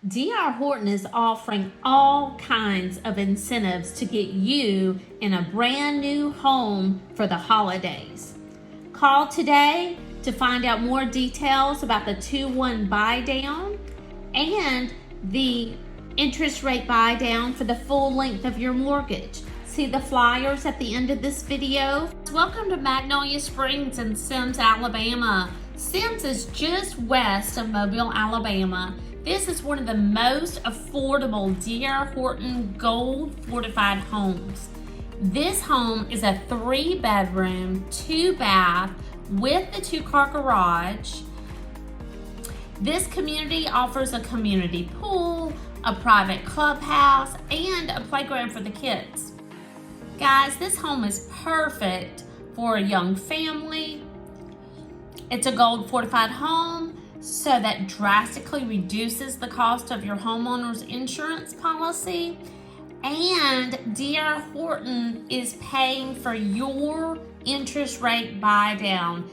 D.R. Horton is offering all kinds of incentives to get you in a brand new home for the holidays. Call today to find out more details about the 2-1 buy down and the interest rate buy down for the full length of your mortgage. See the flyers at the end of this video. Welcome to Magnolia Springs in Semmes, Alabama. Semmes is just west of Mobile, Alabama. This is one of the most affordable D.R. Horton gold fortified homes. This home is a 3-bedroom, 2-bath with the 2-car garage. This community offers a community pool, a private clubhouse, and a playground for the kids. Guys, this home is perfect for a young family. It's a gold fortified home, so that drastically reduces the cost of your homeowner's insurance policy. And D.R. Horton is paying for your interest rate buy down.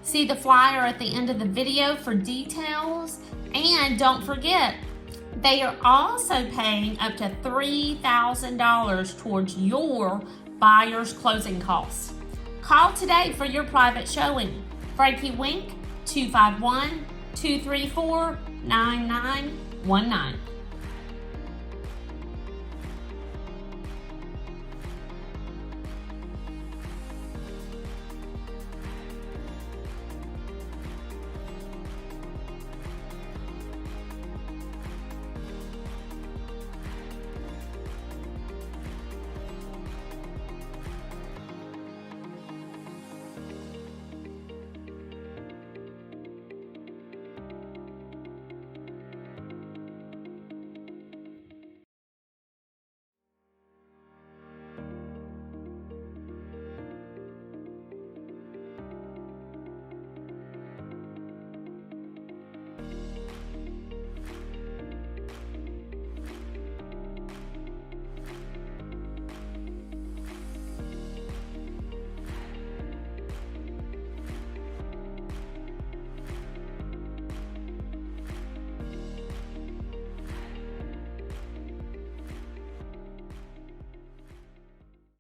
See the flyer at the end of the video for details. And don't forget, they are also paying up to $3,000 towards your buyer's closing costs. Call today for your private showing. FrankieWink, 251-234-9919.